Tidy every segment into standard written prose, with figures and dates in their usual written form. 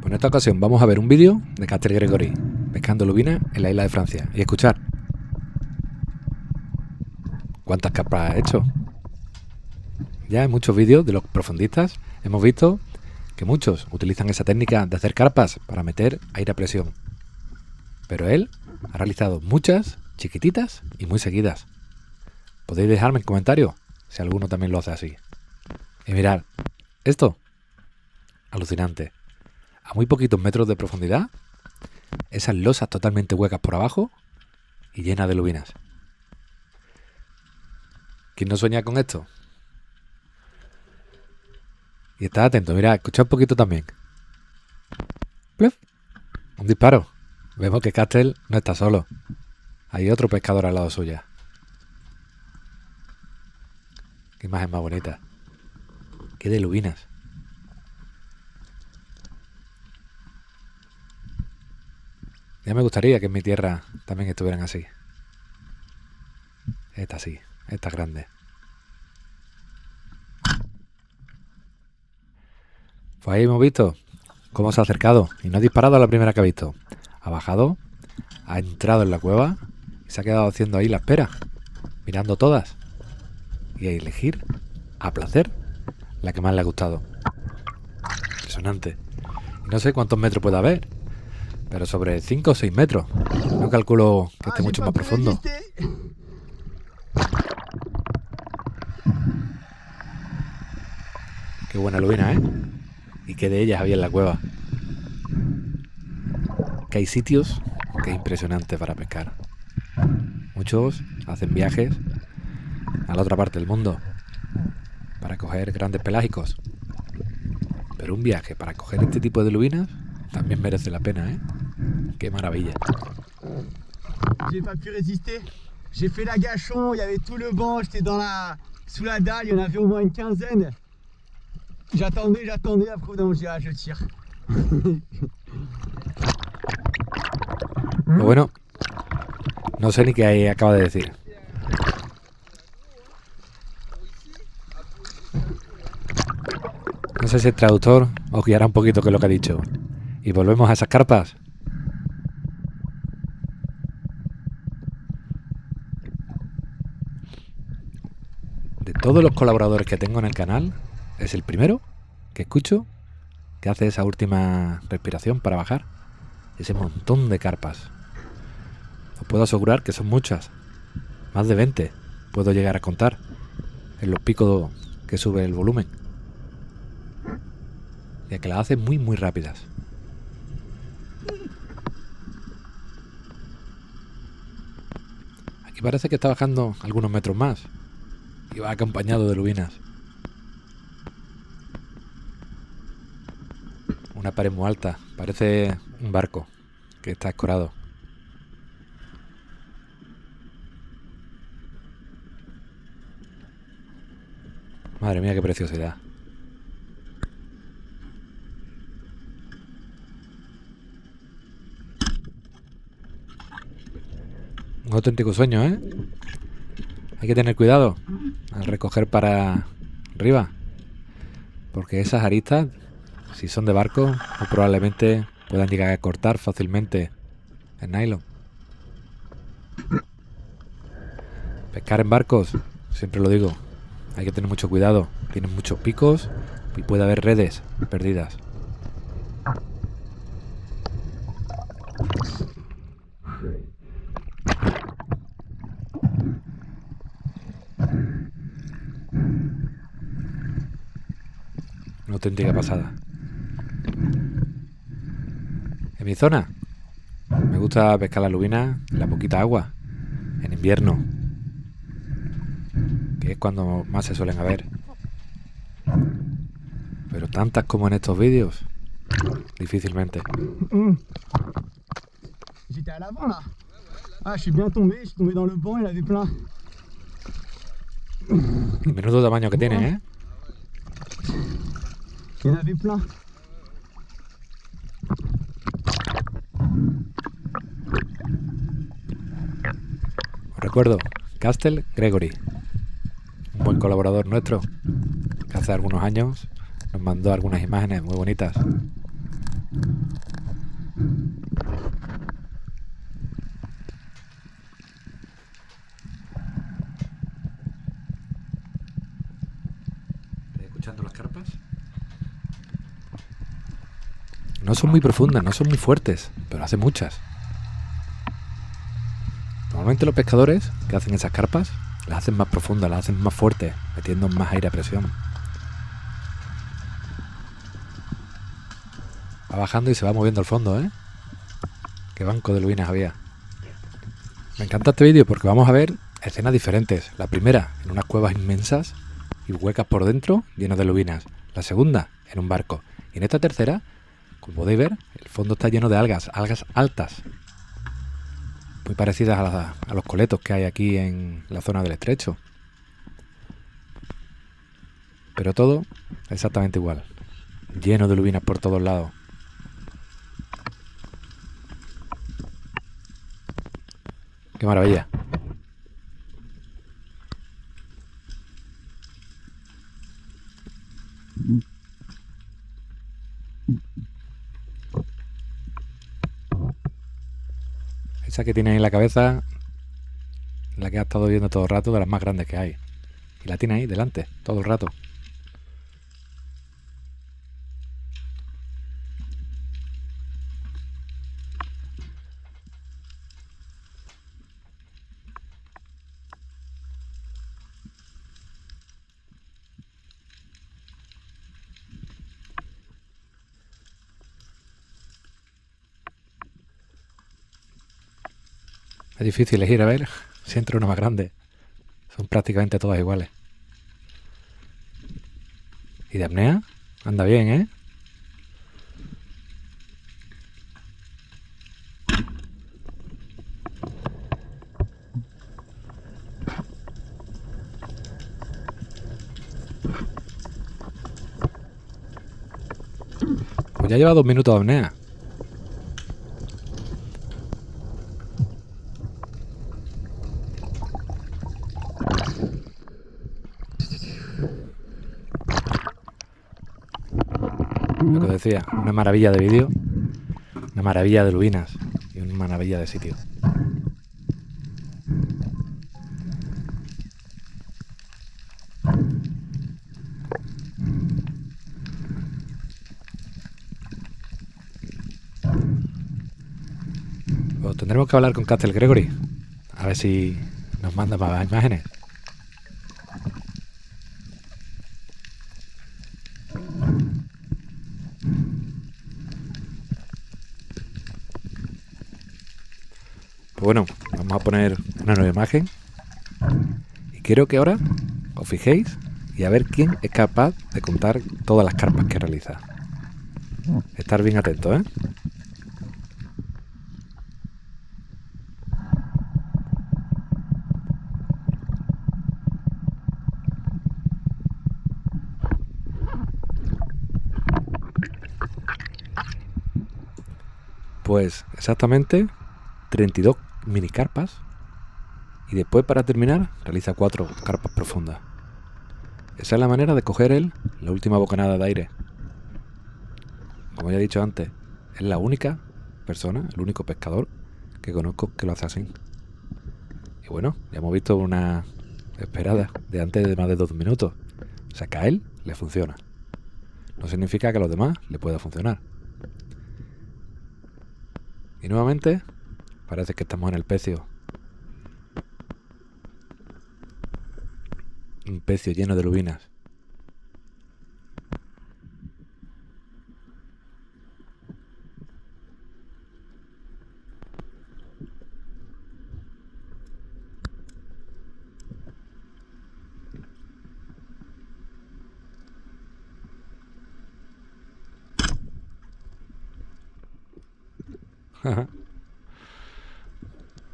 Pues en esta ocasión vamos a ver un vídeo de Castel Gregory pescando lubina en la isla de Francia y escuchar cuántas carpas ha hecho. Ya en muchos vídeos de los profundistas hemos visto que muchos utilizan esa técnica de hacer carpas para meter aire a presión, pero él ha realizado muchas chiquititas y muy seguidas. Podéis dejarme en comentarios si alguno también lo hace así. Y mirad, esto, alucinante. A muy poquitos metros de profundidad, esas losas totalmente huecas por abajo y llenas de lubinas. ¿Quién no sueña con esto? Y está atento, mira, escucha un poquito también. ¡Pluf! Un disparo. Vemos que Castel no está solo. Hay otro pescador al lado suya. Qué imagen más bonita. Qué de lubinas. Ya me gustaría que en mi tierra también estuvieran así. Esta sí, esta es grande. Pues ahí hemos visto cómo se ha acercado y no ha disparado a la primera que ha visto. Ha bajado, ha entrado en la cueva y se ha quedado haciendo ahí la espera, mirando todas y a elegir a placer la que más le ha gustado. Impresionante. Y no sé cuántos metros puede haber, pero sobre 5 o 6 metros. No calculo que esté mucho más profundo. Qué buena lubina, ¿eh? Y qué de ellas había en la cueva. Que hay sitios que es impresionante para pescar. Muchos hacen viajes a la otra parte del mundo para coger grandes pelágicos. Pero un viaje para coger este tipo de lubinas también merece la pena, ¿eh? Qué maravilla. J'ai pas pu résister. J'ai fait l'agachon, il y avait tout le banc, j'étais sous la dalle, il y en avait au moins une quinzaine. J'attendais, après non, j'ai dit, ah, je tire. Pero bueno, no sé ni qué acaba de decir. No sé si el traductor os guiará un poquito con lo que ha dicho. Y volvemos a esas carpas. De todos los colaboradores que tengo en el canal, es el primero que escucho que hace esa última respiración para bajar ese montón de carpas. Os puedo asegurar que son muchas, más de 20 puedo llegar a contar en los picos que sube el volumen, ya que las hace muy rápidas. Aquí parece que está bajando algunos metros más y va acompañado de lubinas. Una pared muy alta, parece un barco que está escorado. Madre mía, qué preciosidad. Un auténtico sueño, ¿eh? Hay que tener cuidado al recoger para arriba, porque esas aristas, si son de barco, muy probablemente puedan llegar a cortar fácilmente el nylon. Pescar en barcos, siempre lo digo, hay que tener mucho cuidado. Tienen muchos picos y puede haber redes perdidas. Una auténtica pasada. En mi zona me gusta pescar la lubina en la poquita agua, en invierno, que es cuando más se suelen haber. Pero tantas como en estos vídeos, difícilmente. J'étais à l'avant là. Ah, je suis bien tombé, je suis tombé dans le banc, il y en avait plein. El menudo tamaño que tiene, ¿eh? Il y en avait plein. Os recuerdo, Castel Gregory, un buen colaborador nuestro, que hace algunos años nos mandó algunas imágenes muy bonitas. No son muy profundas, no son muy fuertes, pero hacen muchas. Normalmente los pescadores que hacen esas carpas las hacen más profundas, las hacen más fuertes, metiendo más aire a presión. Va bajando y se va moviendo al fondo, ¿eh? Qué banco de lubinas había. Me encanta este vídeo porque vamos a ver escenas diferentes. La primera, en unas cuevas inmensas y huecas por dentro, llenas de lubinas. La segunda, en un barco. Y en esta tercera, como podéis ver, el fondo está lleno de algas, algas altas. Muy parecidas a los coletos que hay aquí en la zona del estrecho. Pero todo exactamente igual. Lleno de lubinas por todos lados. ¡Qué maravilla! Esa que tiene ahí en la cabeza, la que ha estado viendo todo el rato, de las más grandes que hay. Y la tiene ahí delante, todo el rato. Es difícil elegir, a ver si entra una más grande. Son prácticamente todas iguales. Y de apnea, anda bien, ¿eh? Pues ya lleva 2 minutos de apnea. Lo que os decía, una maravilla de vídeo, una maravilla de lubinas y una maravilla de sitio. Pues tendremos que hablar con Castle Gregory, a ver si nos manda más imágenes. Pues bueno, vamos a poner una nueva imagen. Y quiero que ahora os fijéis y a ver quién es capaz de contar todas las carpas que realiza. Estar bien atentos, ¿eh? Pues exactamente 32 mini carpas y después, para terminar, realiza 4 carpas profundas. Esa es la manera de coger él la última bocanada de aire. Como ya he dicho antes, es la única persona, el único pescador que conozco que lo hace así. Y bueno, ya hemos visto una esperada de antes de más de 2 minutos. O sea que a él le funciona. No significa que a los demás le pueda funcionar. Y nuevamente, parece que estamos en el pecio. Un pecio lleno de lubinas.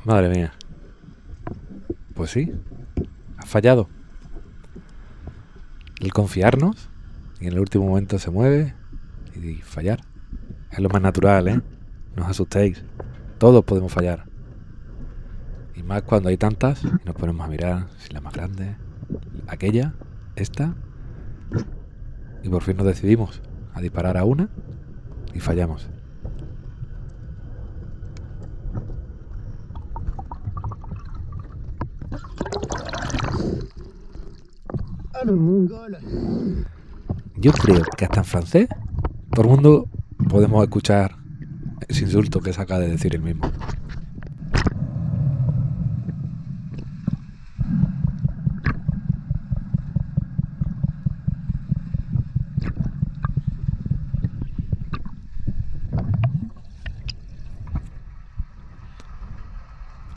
Madre mía. Pues sí, ha fallado. El confiarnos y en el último momento se mueve y fallar. Es lo más natural, ¿eh? No os asustéis. Todos podemos fallar. Y más cuando hay tantas y nos ponemos a mirar si la más grande, aquella, esta. Y por fin nos decidimos a disparar a una y fallamos. Ah, le mongol. Yo creo que hasta en francés todo el mundo podemos escuchar ese insulto que se acaba de decir él mismo.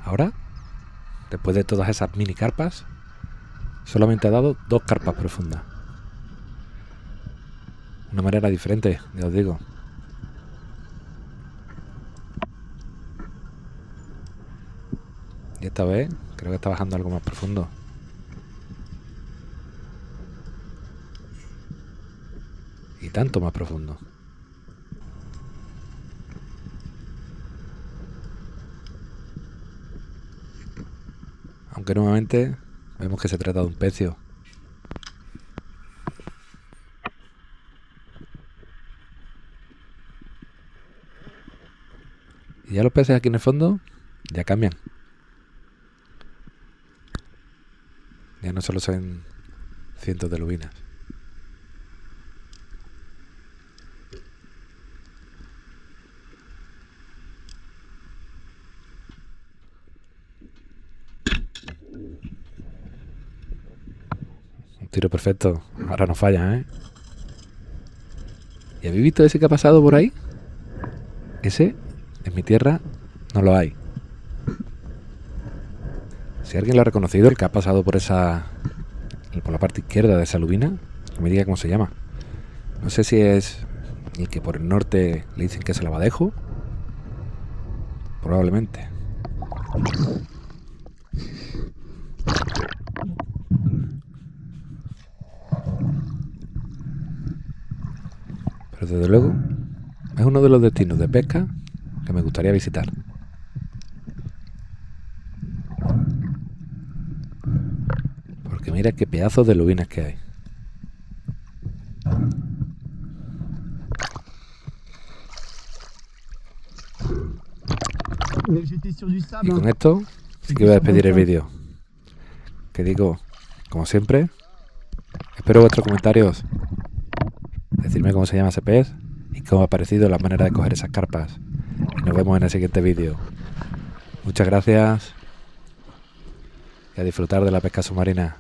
Ahora, después de todas esas mini carpas, solamente ha dado 2 carpas profundas. Una manera diferente, ya os digo. Y esta vez creo que está bajando algo más profundo. Y tanto más profundo. Aunque nuevamente vemos que se trata de un pecio. Y ya los peces aquí en el fondo ya cambian. Ya no solo son cientos de lubinas. Un tiro perfecto. Ahora no falla, ¿eh? ¿Y habéis visto ese que ha pasado por ahí? Ese, en mi tierra, no lo hay. Si alguien lo ha reconocido, el que ha pasado por la parte izquierda de esa lubina, que me diga cómo se llama. No sé si es el que por el norte le dicen que es el abadejo. Probablemente. Pero desde luego es uno de los destinos de pesca que me gustaría visitar. Porque mira qué pedazos de lubinas que hay. Y con esto sí que voy a despedir el vídeo. Que digo, como siempre, espero vuestros comentarios. Decirme cómo se llama ese pez y cómo ha parecido la manera de coger esas carpas. Y nos vemos en el siguiente vídeo. Muchas gracias y a disfrutar de la pesca submarina.